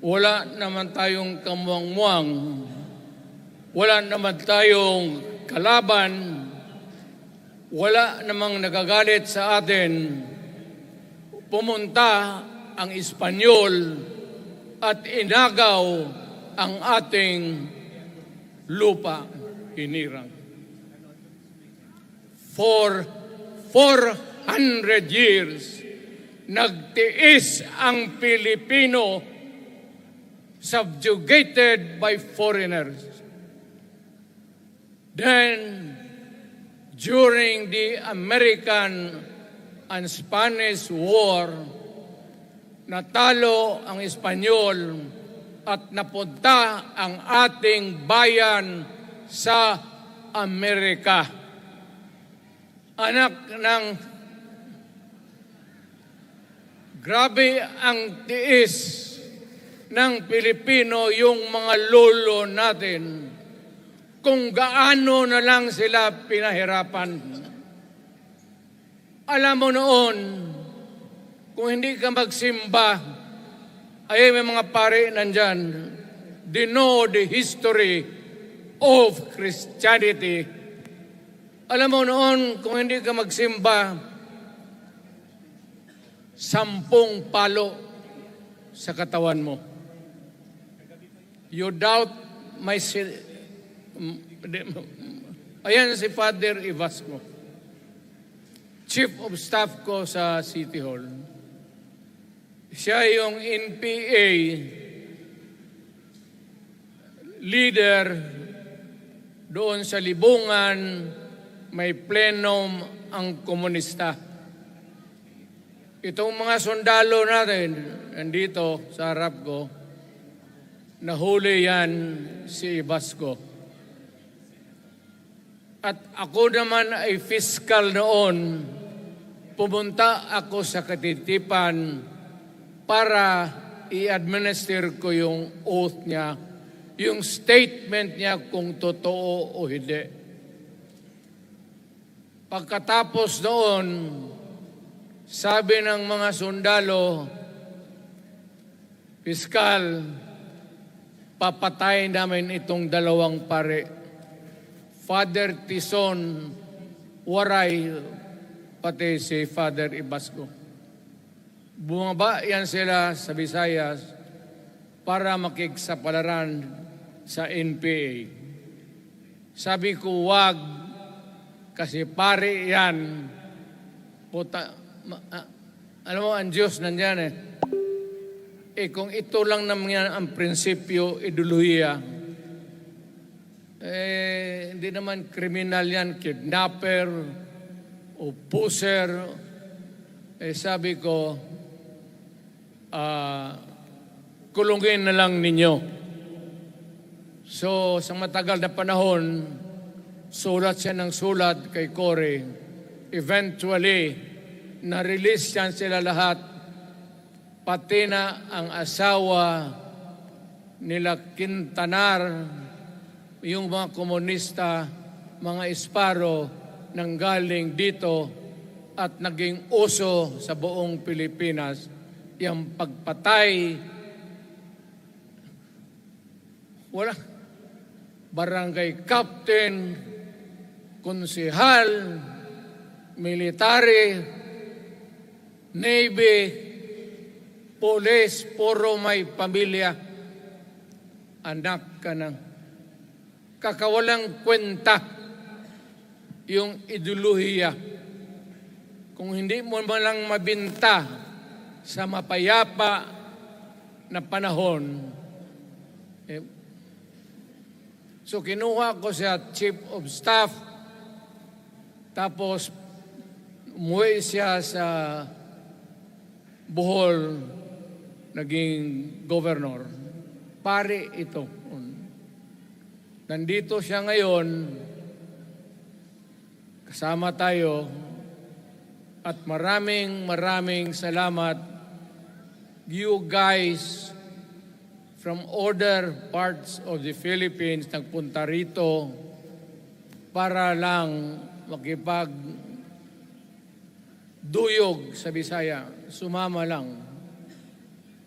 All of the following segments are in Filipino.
Wala naman tayong kamuang-muang, wala naman tayong kalaban, wala namang nagagalit sa atin. Pumunta ang Espanyol at inagaw ang ating lupa, hinirang. For 400 years, nagtiis ang Pilipino subjugated by foreigners. Then, during the American and Spanish War, natalo ang Espanyol at napunta ang ating bayan sa Amerika. Anak ng grabe ang tiis ng Pilipino, yung mga lolo natin, kung gaano na lang sila pinahirapan. Alam mo noon, kung hindi ka magsimba, ay may mga pare nandyan, they know the history of Christianity. Alam mo noon, kung hindi ka magsimba, 10 palo sa katawan mo. You doubt my... Ayan si Father Ibasco, Chief of Staff ko sa City Hall. Siya yung NPA leader doon sa Libungan, may plenum ang komunista. Itong mga sundalo natin, nandito sa harap ko, nahuli yan si Ibasco. At ako naman ay fiscal noon, pumunta ako sa Katitipan para i-administer ko yung oath niya, yung statement niya kung totoo o hindi. Pagkatapos noon, sabi ng mga sundalo, Piskal, papatay namin itong 2 pare. Father Tison, Waray, pati si Father Ibasco. Bumaba yan sila sa Visayas para makiksapalaran sa NPA. Sabi ko, wag, kasi pare yan. Puta, alam mo, ang Diyos nandyan eh. Kung ito lang naman yan ang prinsipyo, ideolohiya, hindi naman kriminal yan, kidnapper o pusher. Sabi ko, kulungin na lang ninyo. So, sa matagal na panahon, sulat siya ng sulat kay Cory. Eventually, na-release yan sila lahat, pati na ang asawa nila Quintanar, yung mga komunista, mga Esparo, nanggaling dito at naging uso sa buong Pilipinas, yung pagpatay. Wala. Barangay captain, konsehal, military, navy, police, puro may pamilya. Anak ka ng kakawalang kwenta yung ideolohiya. Kung hindi mo man lang mabinta sa mapayapa na panahon, so kinuha ko siya Chief of Staff, tapos umuwi siya sa Bohol, naging governor. Pare ito. Nandito siya ngayon, kasama tayo, at maraming salamat. You guys from other parts of the Philippines nagpunta rito para lang makipagduyog sa Bisaya. Sumama lang.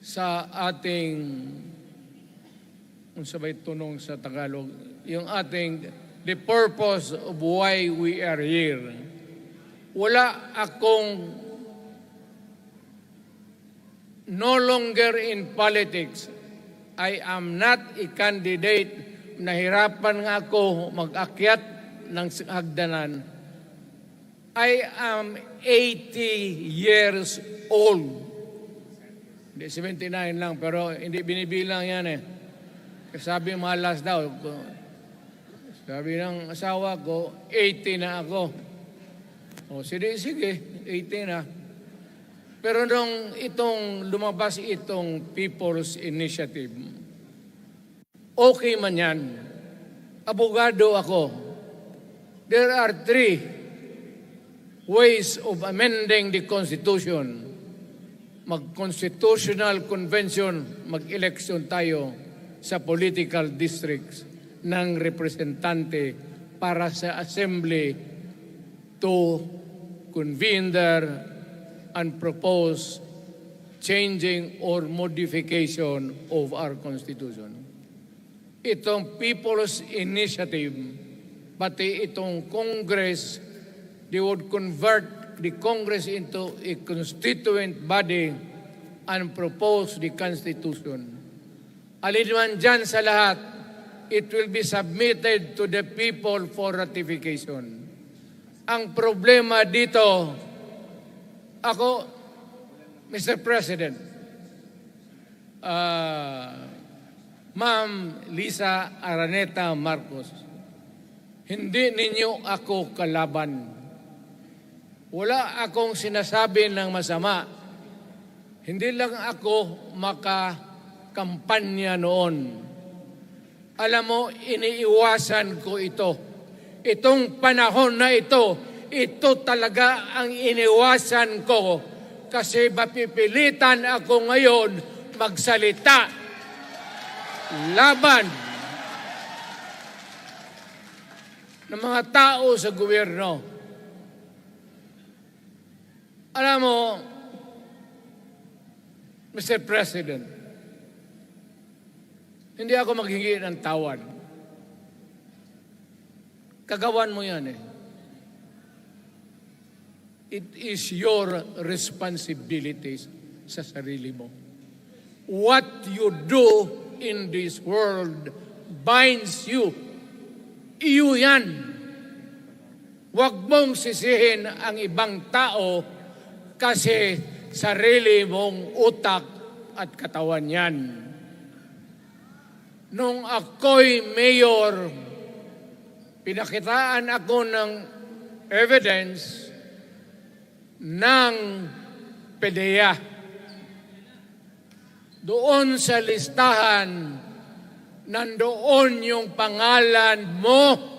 sa ating, kung sabay tunong sa Tagalog, yung ating, the purpose of why we are here. Wala akong no longer in politics. I am not a candidate. Nahirapan nga ako mag-akyat ng hagdanan. I am 80 years old. Hindi, 79 lang, pero hindi binibilang yan eh. Sabi malas daw. Sabi ng asawa ko, 80 na ako. O, sige, 80 na. Pero nung lumabas itong People's Initiative, okay man yan. Abogado ako. There are 3 ways of amending the Constitution. Mag-constitutional convention, mag-election tayo sa political districts ng representante para sa assembly to convene there and propose changing or modification of our Constitution. Itong People's Initiative, pati itong Congress, they would convert the Congress into a constituent body and propose the Constitution. Alinman dyan sa lahat, it will be submitted to the people for ratification. Ang problema dito, ako, Mr. President, Ma'am Lisa Araneta Marcos, hindi ninyo ako kalaban. Wala akong sinasabi ng masama. Hindi lang ako makakampanya noon. Alam mo, iniiwasan ko ito. Itong panahon na ito talaga ang iniwasan ko kasi mapipilitan ako ngayon magsalita laban ng mga tao sa gobyerno. Alam mo, Mr. President, hindi ako maghingi ng tawad. Kagawan mo yan eh. It is your responsibilities sa sarili mo. What you do in this world binds you. Iyo yan. Huwag mong sisihin ang ibang tao kasi sarili mong utak at katawan yan. Nung ako'y mayor, pinakitaan ako ng evidence ng PDEA. Doon sa listahan, nandoon yung pangalan mo.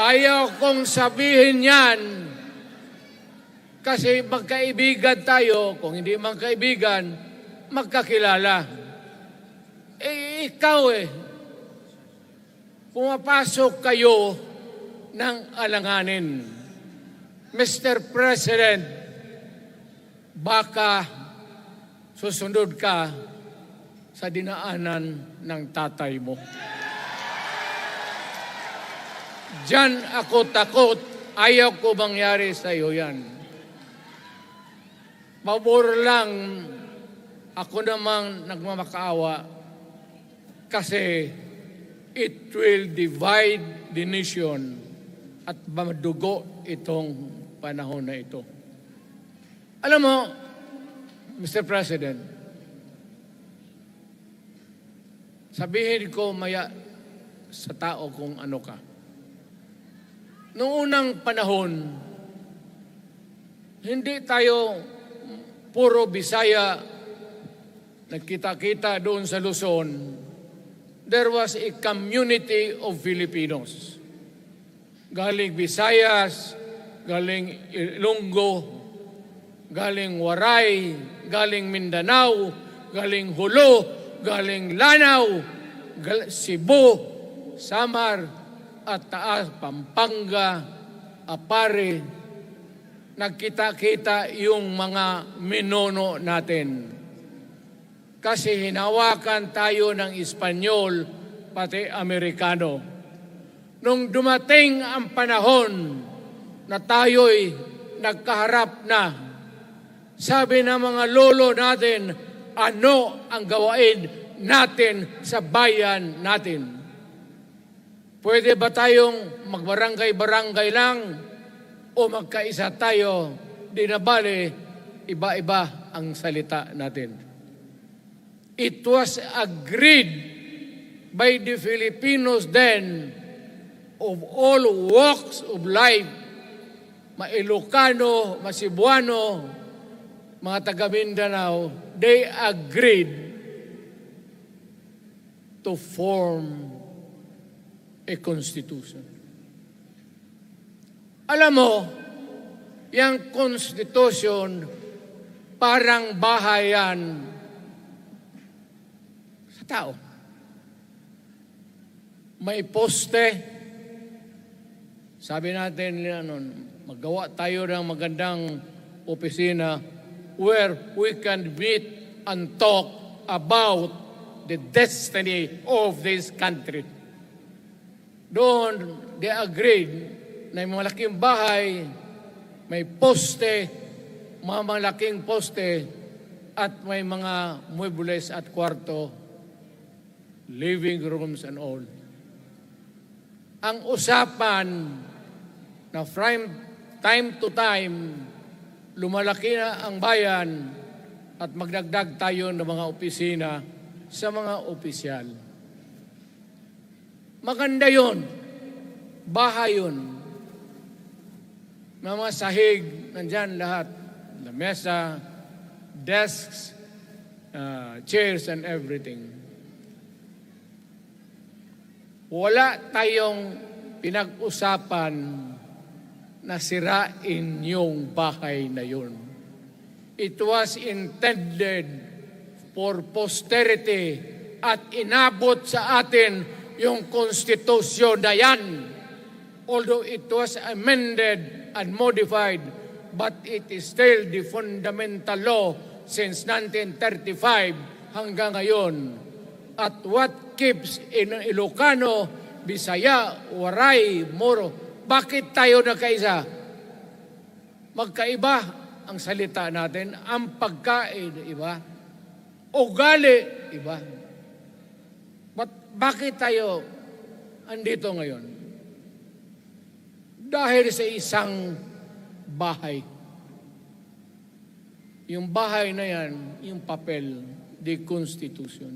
Ayaw kong sabihin yan kasi magkaibigan tayo. Kung hindi magkaibigan, magkakilala. Ikaw pumapasok kayo ng alanganin. Mr. President, baka susunod ka sa dinaanan ng tatay mo. Diyan ako takot. Ayaw ko mangyari sa iyo yan. Pabor lang ako namang nagmamakaawa kasi it will divide the nation at madugo itong panahon na ito. Alam mo, Mr. President, sabihin ko maya sa tao kung ano ka. Noong unang panahon, hindi tayo puro Bisaya, nagkita-kita doon sa Luzon. There was a community of Filipinos. Galing Visayas, galing Ilonggo, galing Waray, galing Mindanao, galing Hulo, galing Lanao, Cebu, Samar, at Taas, Pampanga, Apare, nagkita-kita yung mga minono natin. Kasi hinawakan tayo ng Espanyol, pati Amerikano. Nung dumating ang panahon na tayo'y nagkaharap na, sabi ng mga lolo natin, ano ang gawain natin sa bayan natin? Pwede ba tayong magbarangay-barangay lang o magkaisa tayo? Di na bale, iba-iba ang salita natin. It was agreed by the Filipinos then of all walks of life, Ma-Ilocano, Ma-Cebuano, mga taga Mindanao, they agreed to form a constitution. Alam mo, yung constitution parang bahayan sa tao. May poste. Sabi natin, magawa tayo ng magandang opisina where we can meet and talk about the destiny of this country. Doon, they agreed na may malaking bahay, may poste, mga malaking poste, at may mga muebles at kwarto, living rooms and all. Ang usapan na from time to time, lumalaki na ang bayan at magdagdag tayo ng mga opisina sa mga opisyal. Maganda yun. Bahay yun. Mga sahig, nandyan lahat. Lamesa, desks, chairs and everything. Wala tayong pinag-usapan na sirain yung bahay na yun. It was intended for posterity at inabot sa atin yung konstitusyon na yan. Although it was amended and modified, but it is still the fundamental law since 1935 hanggang ngayon. At what keeps in Ilocano, Bisaya, Waray, Moro, bakit tayo nagkaisa? Magkaiba ang salita natin, ang pagkain, iba. Ugali, iba. Bakit tayo andito ngayon? Dahil sa isang bahay. Yung bahay na yan, yung papel, the Constitution.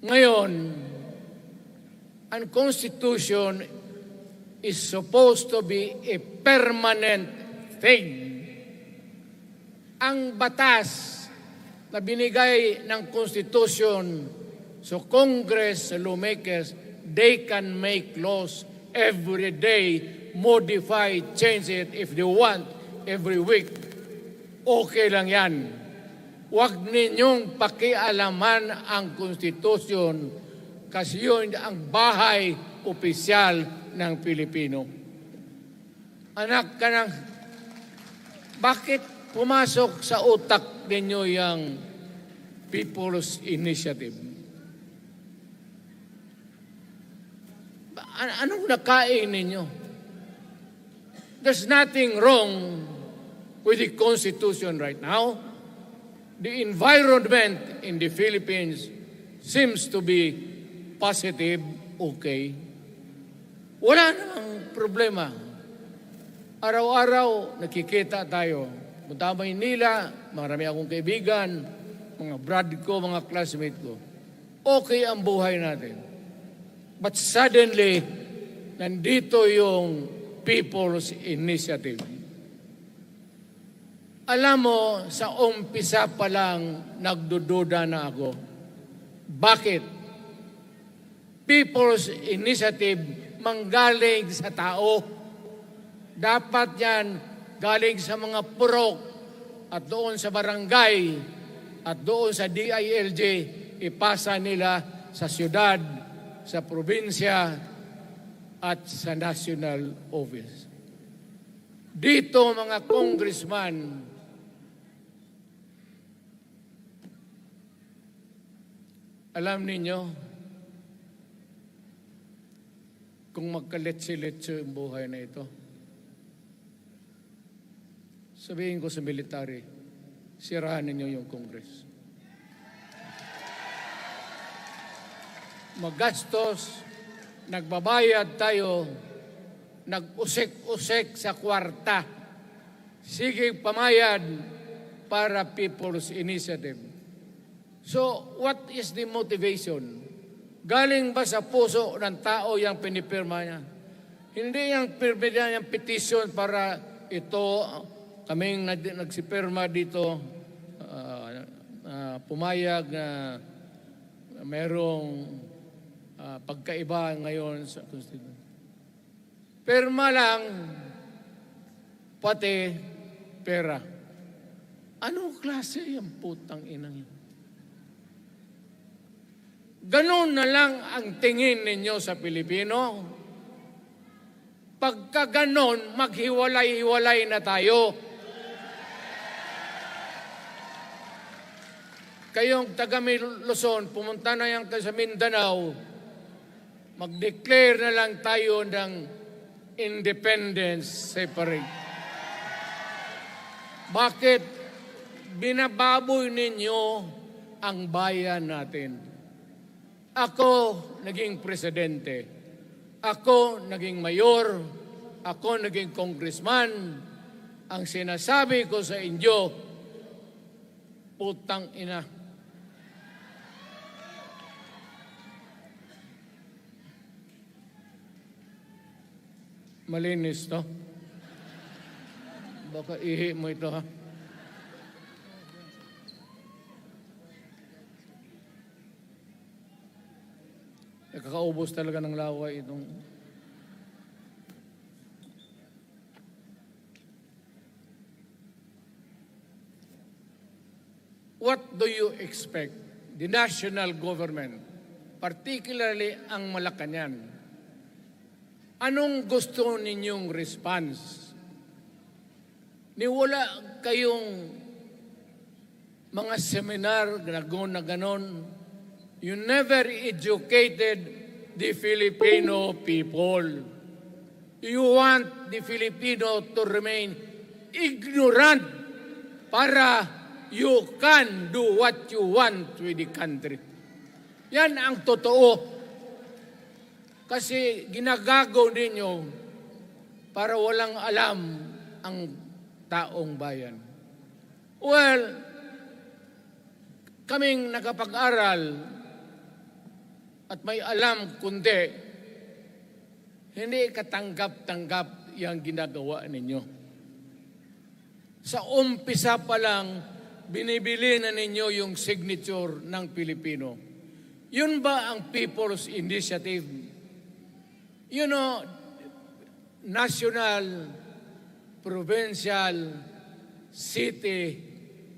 Ngayon, ang Constitution is supposed to be a permanent thing. Ang batas na binigay ng Constitution so Congress, lawmakers, they can make laws every day, modify, change it if they want every week. Okay lang yan. Huwag ninyong pakialaman ang Constitution kasi yun ang bahay opisyal ng Pilipino. Anak ka ng, bakit pumasok sa utak ninyo yung People's Initiative? Anong nakain ninyo? There's nothing wrong with the Constitution right now. The environment in the Philippines seems to be positive, okay. Wala namang problema. Araw-araw, nakikita tayo. Punta Maynila, marami akong kaibigan, mga brad ko, mga classmate ko. Okay ang buhay natin. But suddenly, nandito yung People's Initiative. Alam mo, sa umpisa pa lang, nagdududa na ako. Bakit? People's Initiative manggaling sa tao. Dapat yan galing sa mga purok at doon sa barangay at doon sa DILG, ipasa nila sa syudad, sa probinsya, at sa national office. Dito mga congressman, alam ninyo, kung magkaletse-letse yung buhay na ito, sabihin ko sa military, sirahan ninyo yung Congress. Magastos, nagbabayad tayo, nag-usek-usek sa kwarta. Sige pamayad para People's Initiative. So, what is the motivation? Galing ba sa puso ng tao yung pinipirma niya? Hindi yung pirma niya yung petition para ito, kaming nagsipirma dito, pumayag na merong pagkaiba ngayon sa Constitution. Pirma lang, pati pera. Anong klase yung putang inang yun? Ganon na lang ang tingin ninyo sa Pilipino. Pagka ganon, maghiwalay-hiwalay na tayo. Kayong taga Luzon, pumunta na yan sa Mindanao, mag-declare na lang tayo ng independence separate. Bakit binababoy ninyo ang bayan natin? Ako naging presidente. Ako naging mayor. Ako naging congressman. Ang sinasabi ko sa inyo, putang ina. Malinis to. Baka ihi mo ito ha. Nakakaubos talaga ng laway itong... What do you expect? The national government, particularly ang Malacanang, anong gusto ninyong response? Niwala kayong mga seminar na ganon. You never educated the Filipino people. You want the Filipino to remain ignorant para you can do what you want with the country. Yan ang totoo. Kasi ginagago ninyo para walang alam ang taong bayan. Well, kaming nakapag-aral at may alam kundi, hindi katanggap-tanggap yung ginagawa ninyo. Sa umpisa pa lang, binibili na ninyo yung signature ng Pilipino. Yun ba ang People's Initiative? You know, national, provincial, city,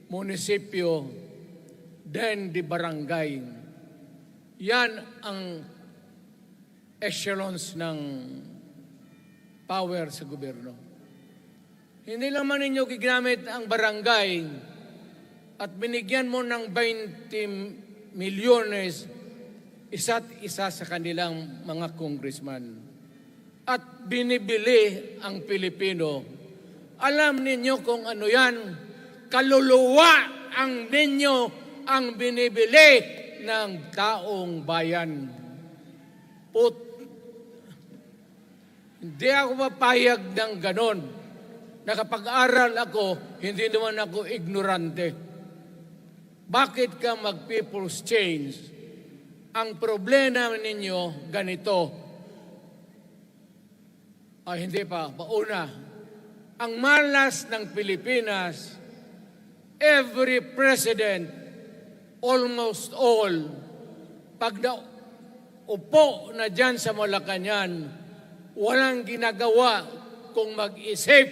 munisipyo, then the barangay. Yan ang echelons ng power sa gobyerno. Hindi naman ninyo gigamit ang barangay at binigyan mo ng 20 milyones isa't isa sa kanilang mga congressman. At binibili ang Pilipino. Alam ninyo kung ano yan? Kaluluwa ang ninyo ang binibili ng taong bayan. Hindi ako mapayag ng ganon. Nakapag-aral ako, hindi naman ako ignorante. Bakit ka mag-people's change? Ang problema ninyo, ganito. Hindi pa, pauna. Ang malas ng Pilipinas, every president, almost all, pag upo na dyan sa Malacanang, walang ginagawa kung mag-isip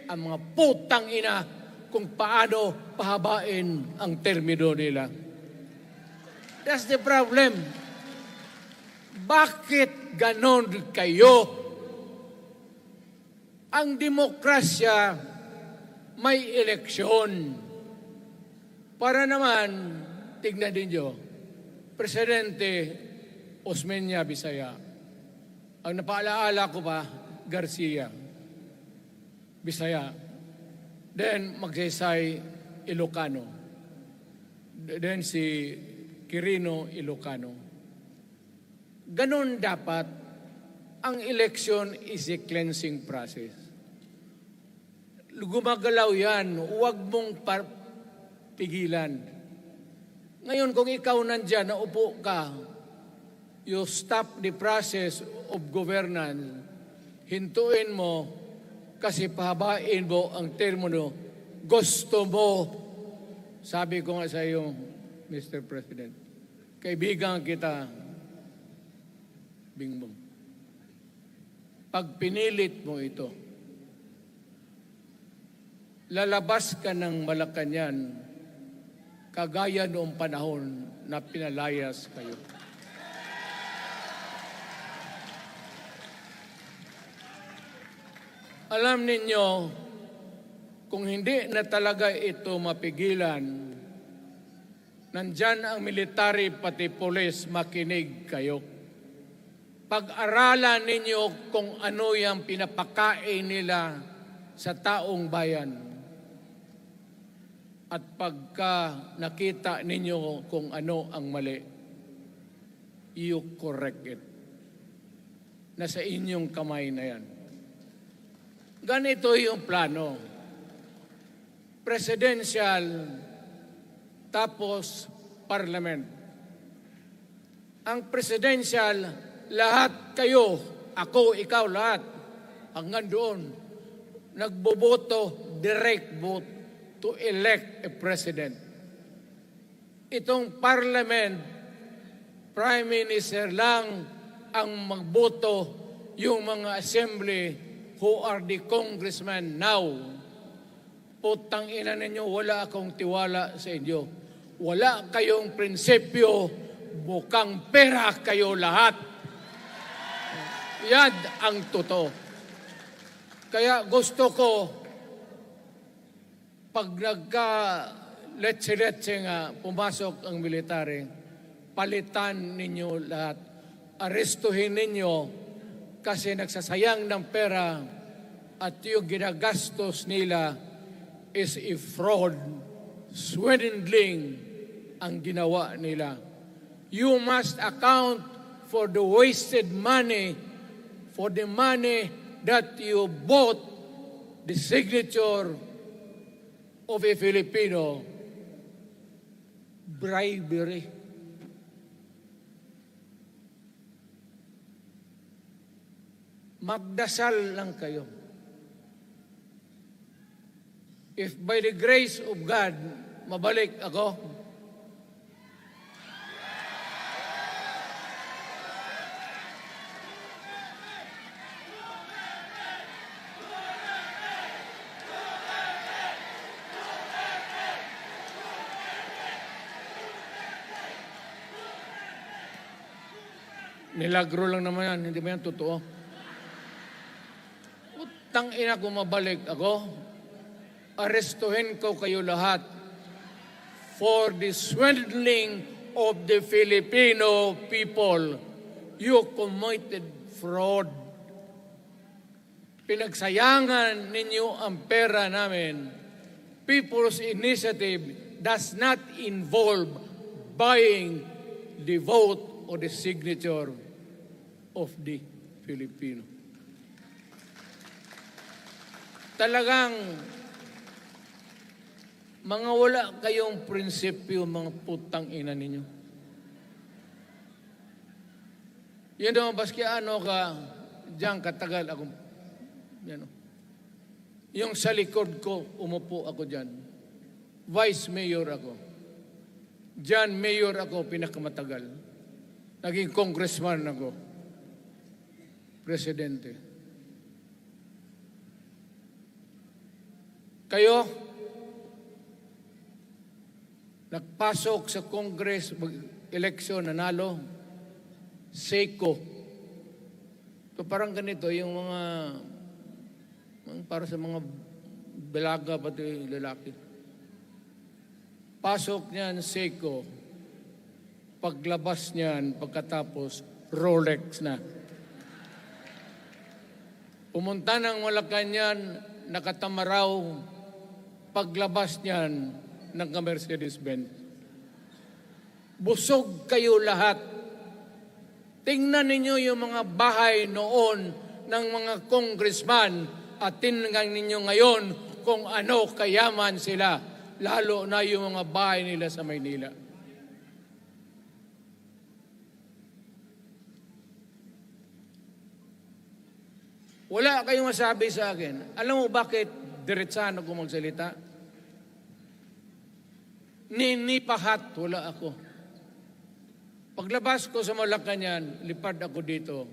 ang mga putang ina kung paano pahabain ang termino nila. That's the problem. Bakit ganon kayo? Ang demokrasya may eleksyon. Para naman, tignan din nyo, Presidente Osmeña Bisaya. Ang napaalaala ko pa, Garcia Bisaya. Then Magsaysay Ilocano. Then si Quirino Ilocano. Ganon dapat. Ang election is a cleansing process. Gumagalaw yan. Huwag mong pigilan. Ngayon, kung ikaw nandyan, naupo ka, you stop the process of governance, hintuin mo, kasi pahabain mo ang termino, gusto mo. Sabi ko nga sa iyo, Mr. President, kaibigan kita, Bingbong. Pag pinilit mo ito, lalabas ka ng Malacanang kagaya noong panahon na pinalayas kayo. Alam ninyo, kung hindi na talaga ito mapigilan, nandyan ang military pati pulis, makinig kayo. Pag-aralan ninyo kung ano yung pinapakain nila sa taong bayan. At pagka nakita ninyo kung ano ang mali, you correct it. Nasa inyong kamay na yan. Ganito yung plano. Presidential, tapos parliament. Ang presidential, lahat kayo, ako, ikaw, lahat, hanggang doon, nagboboto, direct vote to elect a president. Itong parliament, prime minister lang ang magboto, yung mga assembly who are the congressmen now. Putang ina ninyo, wala akong tiwala sa inyo. Wala kayong prinsipyo, bukang pera kayo lahat. Yan ang totoo. Kaya gusto ko, pag nagka-letse-letse nga, pumasok ang military, palitan ninyo lahat. Arestuhin ninyo kasi nagsasayang ng pera at yung ginagastos nila is a fraud, swindling ang ginawa nila. You must account for the wasted money, for the money that you bought the signature of a Filipino. Bribery. Magdasal lang kayo. If by the grace of God, mabalik ako, milagro lang naman yan, hindi ba yan totoo? Utang ina kung mabalik ako, arestuhin ko kayo lahat for the swindling of the Filipino people. You committed fraud. Pinagsayangan ninyo ang pera namin. People's Initiative does not involve buying the vote or the signature of the Filipino. Talagang mga wala kayong prinsipyo, mga putang ina ninyo. Yan naman, baski ano ka, diyan katagal ako, yan o. Yung sa likod ko, umupo ako diyan. Vice Mayor ako. Diyan, Mayor ako, pinakamatagal. Naging congressman ako. Presidente. Kayo, nagpasok sa Congress, eleksyon, nanalo, SECO. So parang ganito, yung mga para sa mga dalaga pati lalaki. Pasok niyan, Seiko. Paglabas niyan, pagkatapos, Rolex na. Pumunta ng Malacanang, nakatamaraw, paglabas niyan, nagka-Mercedes-Benz. Busog kayo lahat. Tingnan ninyo yung mga bahay noon ng mga congressman at tingnan ninyo ngayon kung ano kayaman sila, lalo na yung mga bahay nila sa Maynila. Wala kayong masabi sa akin. Alam mo bakit diretsahan ako magsalita? Ninipahat, wala ako. Paglabas ko sa Malacanang, lipad ako dito.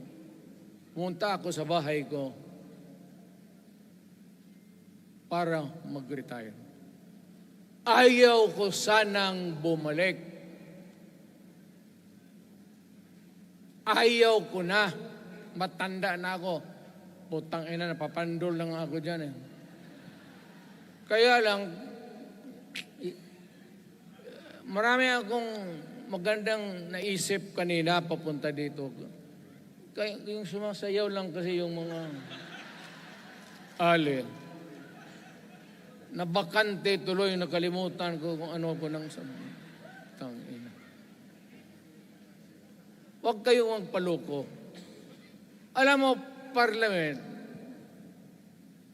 Pumunta ako sa bahay ko para mag-retire. Ayaw ko sanang bumalik. Ayaw ko na. Matanda na ako. Putang ina, napapandol lang ako dyan eh. Kaya lang, marami akong magandang naisip kanina papunta dito. Kaya yung sumasayaw lang kasi yung mga alin. Nabakante tuloy, nakalimutan ko kung ano ko nang tangina. Huwag kayong magpaloko. Alam mo, Parliament,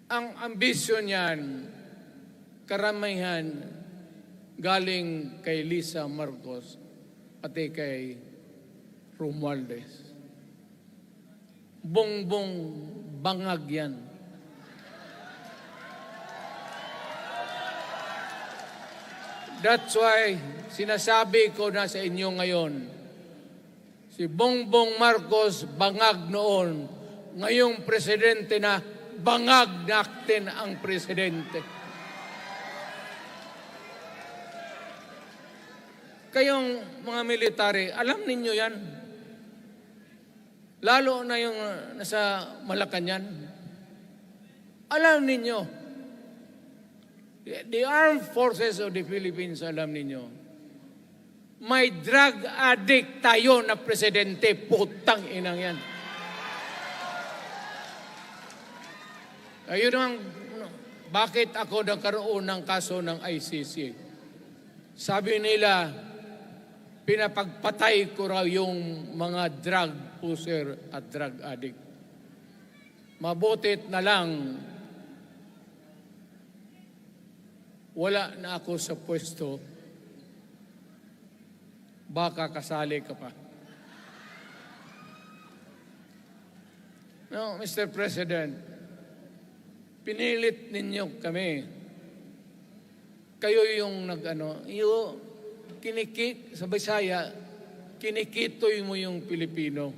ang ambisyon niyan, karamihan galing kay Lisa Marcos pati kay Romualdez. Bongbong bangag yan. That's why sinasabi ko na sa inyo ngayon, si Bongbong Marcos bangag noon, ngayong presidente na bangag natin ang presidente. Kayong mga military, alam ninyo yan. Lalo na yung nasa Malacanang. Alam ninyo. The Armed Forces of the Philippines, alam ninyo. May drug addict tayo na presidente, putang inang yan. Ayun ang, bakit ako nagkaroon ng kaso ng ICC? Sabi nila, pinapagpatay ko raw yung mga drug user at drug addict. Mabutit na lang, wala na ako sa pwesto, baka kasali ka pa. No, Mr. President, pinilit ninyo kami. Kayo yung sa Bisaya, kinikitoy mo yung Pilipino.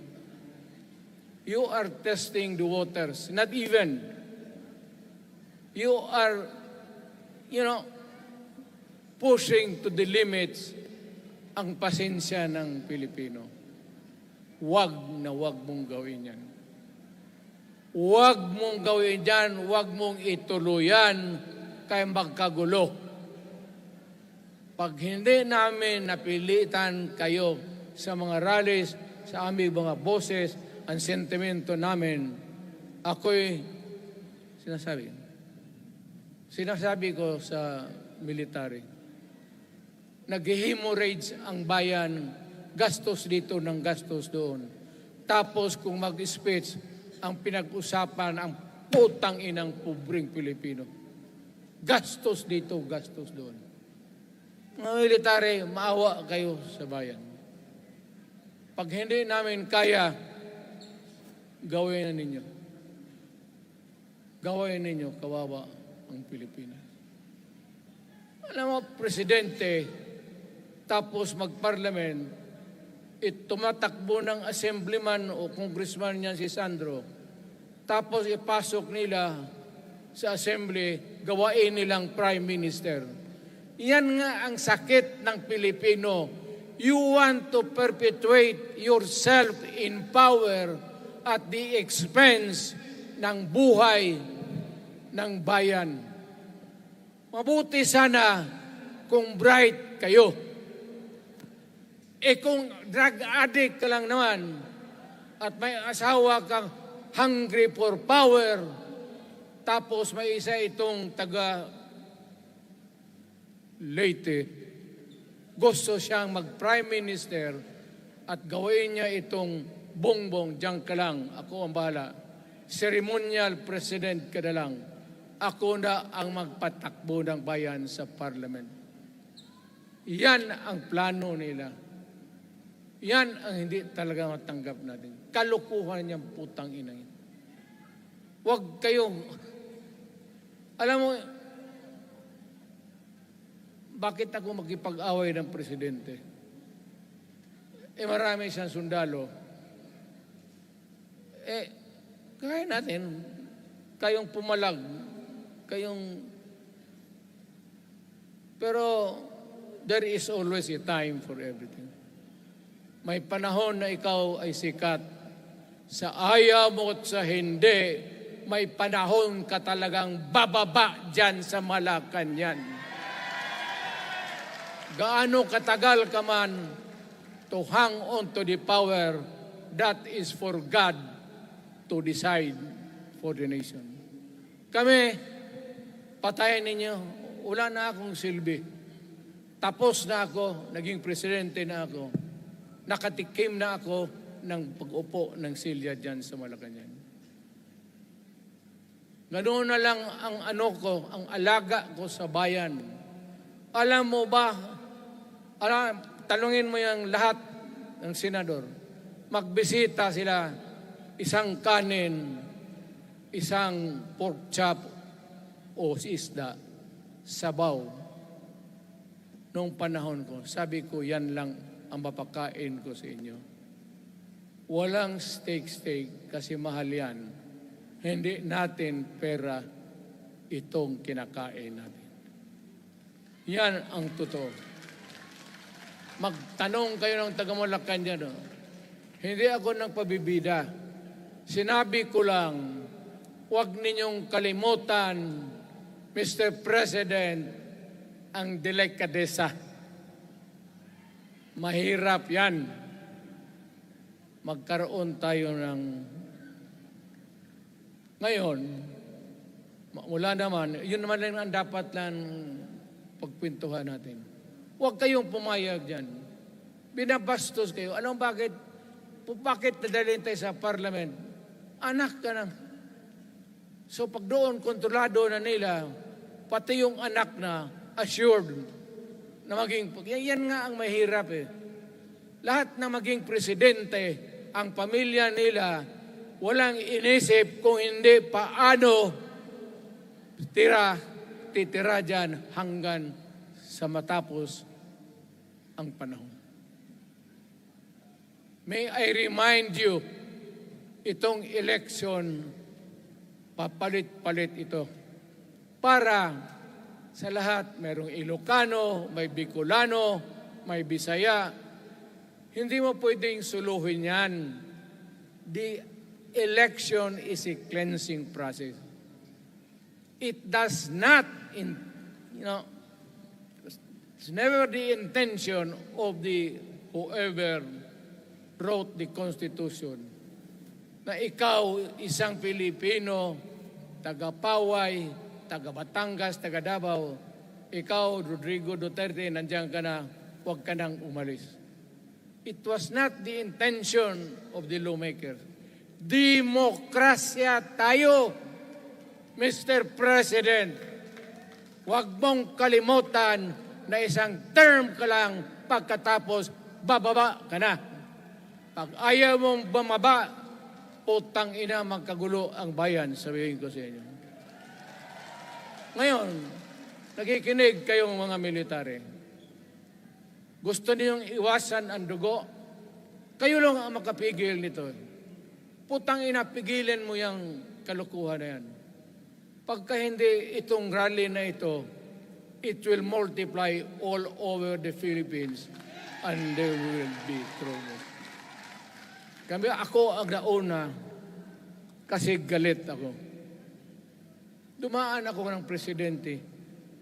You are testing the waters. Not even. You are, pushing to the limits ang pasensya ng Pilipino. Wag na wag mong gawin yan. Wag mong gawin yan, wag mong ituluyan, kaya magkagulo. Pag hindi namin napilitan kayo sa mga rallies, sa aming mga boses, ang sentimento namin, ako'y sinasabi ko sa military, nag-hemorrhage ang bayan, gastos dito ng gastos doon. Tapos kung mag-speech, ang pinag-usapan ang putang inang pobreng Pilipino. Gastos dito, gastos doon. Mga military, maawa kayo sa bayan. Pag hindi namin kaya, gawin na ninyo. Gawin ninyo, kawawa ang Pilipinas. Alam mo, presidente, tapos mag-parliament, tumatakbo ng assemblyman o congressman niyan si Sandro, tapos ipasok nila sa assembly, gawain nilang prime minister. Yan nga ang sakit ng Pilipino. You want to perpetuate yourself in power at the expense ng buhay ng bayan. Mabuti sana kung bright kayo. Kung drug addict ka lang naman at may asawa kang hungry for power, tapos may isa itong taga Leyte, gusto siyang mag-prime minister at gawin niya itong bongbong, diyan ka lang, ako ang bahala. Ceremonial president ka na lang. Ako na ang magpatakbo ng bayan sa parliament. Yan ang plano nila. Yan ang hindi talaga matanggap natin. Kalukuhan niyang putang ina. Huwag kayong, alam mo, bakit ako magkipag-away ng presidente? Marami siyang sundalo. Kaya natin, kayong pumalag, pero there is always a time for everything. May panahon na ikaw ay sikat. Sa ayaw mo at sa hindi, may panahon ka talagang bababa dyan sa Malacanang. Gaano katagal ka man to hang on to the power, that is for God to decide for the nation. Kami, patayin ninyo, wala na akong silbi. Tapos na ako, naging presidente na ako. Nakatikim na ako ng pag-upo ng silya dyan sa Malacanang. Ganoon na lang ang ang alaga ko sa bayan. Alam mo ba, talungin mo yung lahat ng senador. Magbisita sila, isang kanin, isang pork chop o isda, sabaw. Noong panahon ko, sabi ko, yan lang ang mapakain ko sa inyo. Walang steak kasi mahal yan. Hindi natin pera itong kinakain natin. Yan ang totoo. Magtanong kayo ng taga-Malacanang. Hindi ako nagpabibida. Sinabi ko lang, huwag ninyong kalimutan, Mr. President, ang delikadesa. Mahirap yan. Magkaroon tayo ng... Ngayon, wala naman, yun naman lang ang dapat lang pagpintuhan natin. Huwag kayong pumayag dyan. Binabastos kayo. Anong bakit? Bakit nadalhin tayo sa parliament? Anak ka na. So pag doon, kontrolado na nila, pati yung anak na assured na maging... Yan nga ang mahirap eh. Lahat na maging presidente, ang pamilya nila, walang inisip kung hindi paano titira dyan hanggang sa matapos ang panahon. May I remind you, itong election, papalit-palit ito. Para sa lahat, mayroong Ilocano, may Bicolano, may Bisaya. Hindi mo pwedeng suluhin yan. The election is a cleansing process. It does not, it's never the intention of whoever wrote the Constitution na ikaw, isang Pilipino, taga-Paway, taga-Batangas, taga-Davao, ikaw, Rodrigo Duterte, nandiyan ka na, huwag ka nang umalis. It was not the intention of the lawmakers. Demokrasya tayo, Mr. President. Huwag mong kalimutan na isang term ka lang pagkatapos bababa ka na. Pag ayaw mong bumaba, putang ina, magkagulo ang bayan, sabihin ko sa inyo. Ngayon, nakikinig kayong mga military. Gusto niyong iwasan ang dugo? Kayo lang ang makapigil nito. Putang ina, pigilan mo yung kalukuhan na yan. Pagka hindi itong rally na ito, it will multiply all over the Philippines and there will be trouble. Ako ang nauna kasi galit ako. dumaan ako ng presidente.